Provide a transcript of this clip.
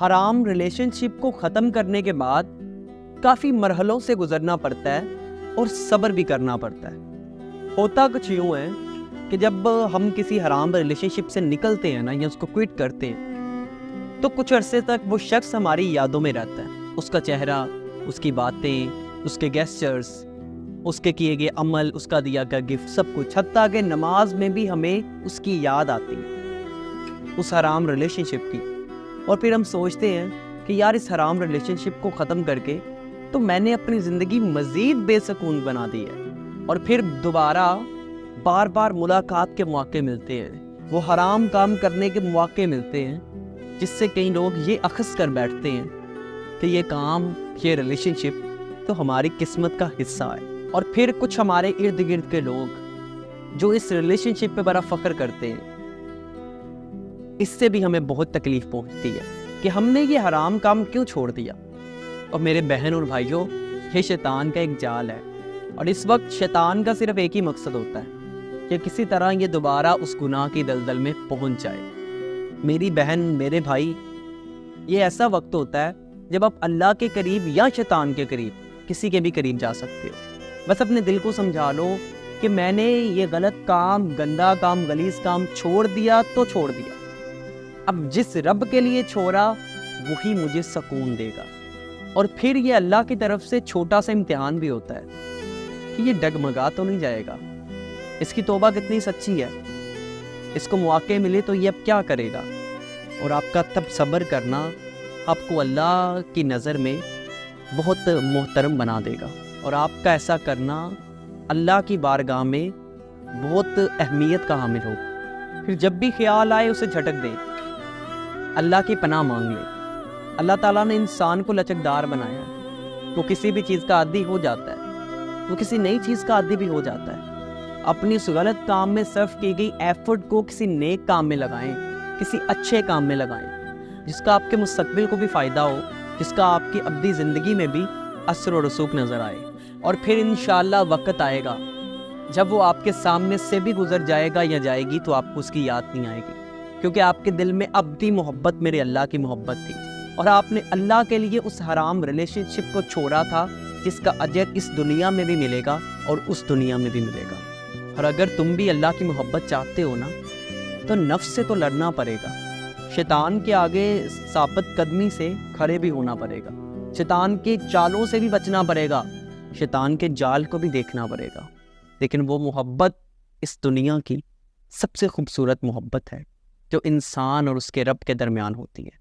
حرام ریلیشن شپ کو ختم کرنے کے بعد کافی مرحلوں سے گزرنا پڑتا ہے اور صبر بھی کرنا پڑتا ہے۔ ہوتا کچھ یوں ہے کہ جب ہم کسی حرام ریلیشن شپ سے نکلتے ہیں نا یا اس کو کوئٹ کرتے ہیں تو کچھ عرصے تک وہ شخص ہماری یادوں میں رہتا ہے، اس کا چہرہ، اس کی باتیں، اس کے گیسچرز، اس کے کیے گئے عمل، اس کا دیا گیا گفٹ، سب کچھ، حتیٰ کہ نماز میں بھی ہمیں اس کی یاد آتی ہے اس حرام ریلیشن شپ کی۔ اور پھر ہم سوچتے ہیں کہ یار اس حرام ریلیشن شپ کو ختم کر کے تو میں نے اپنی زندگی مزید بے سکون بنا دی ہے، اور پھر دوبارہ بار بار ملاقات کے مواقع ملتے ہیں، وہ حرام کام کرنے کے مواقع ملتے ہیں، جس سے کئی لوگ یہ اخذ کر بیٹھتے ہیں کہ یہ کام، یہ ریلیشن شپ تو ہماری قسمت کا حصہ ہے۔ اور پھر کچھ ہمارے ارد گرد کے لوگ جو اس ریلیشن شپ پہ بڑا فخر کرتے ہیں، اس سے بھی ہمیں بہت تکلیف پہنچتی ہے کہ ہم نے یہ حرام کام کیوں چھوڑ دیا۔ اور میرے بہن اور بھائیوں، یہ شیطان کا ایک جال ہے، اور اس وقت شیطان کا صرف ایک ہی مقصد ہوتا ہے کہ کسی طرح یہ دوبارہ اس گناہ کی دلدل میں پہنچ جائے۔ میری بہن، میرے بھائی، یہ ایسا وقت ہوتا ہے جب آپ اللہ کے قریب یا شیطان کے قریب، کسی کے بھی قریب جا سکتے ہو۔ بس اپنے دل کو سمجھا لو کہ میں نے یہ غلط کام، گندا کام، غلیظ کام چھوڑ دیا تو چھوڑ دیا، اب جس رب کے لیے چھوڑا وہی مجھے سکون دے گا۔ اور پھر یہ اللہ کی طرف سے چھوٹا سا امتحان بھی ہوتا ہے کہ یہ ڈگمگا تو نہیں جائے گا، اس کی توبہ کتنی سچی ہے، اس کو مواقع ملے تو یہ اب کیا کرے گا۔ اور آپ کا تب صبر کرنا آپ کو اللہ کی نظر میں بہت محترم بنا دے گا، اور آپ کا ایسا کرنا اللہ کی بارگاہ میں بہت اہمیت کا حامل ہو۔ پھر جب بھی خیال آئے اسے جھٹک دیں، اللہ کی پناہ مانگ لیں۔ اللہ تعالیٰ نے انسان کو لچکدار بنایا ہے، وہ کسی بھی چیز کا عادی ہو جاتا ہے، وہ کسی نئی چیز کا عادی بھی ہو جاتا ہے۔ اپنی اس غلط کام میں صرف کی گئی ایفرٹ کو کسی نیک کام میں لگائیں، کسی اچھے کام میں لگائیں، جس کا آپ کے مستقبل کو بھی فائدہ ہو، جس کا آپ کی ابدی زندگی میں بھی اثر و رسوخ نظر آئے۔ اور پھر انشاءاللہ وقت آئے گا جب وہ آپ کے سامنے سے بھی گزر جائے گا یا جائے گی تو آپ کو اس کی یاد نہیں آئے گی، کیونکہ آپ کے دل میں ابدی محبت میرے اللہ کی محبت تھی، اور آپ نے اللہ کے لیے اس حرام ریلیشن شپ کو چھوڑا تھا، جس کا اجر اس دنیا میں بھی ملے گا اور اس دنیا میں بھی ملے گا۔ اور اگر تم بھی اللہ کی محبت چاہتے ہو نا تو نفس سے تو لڑنا پڑے گا، شیطان کے آگے ثابت قدمی سے کھڑے بھی ہونا پڑے گا، شیطان کے چالوں سے بھی بچنا پڑے گا، شیطان کے جال کو بھی دیکھنا پڑے گا۔ لیکن وہ محبت اس دنیا کی سب سے خوبصورت محبت ہے جو انسان اور اس کے رب کے درمیان ہوتی ہے۔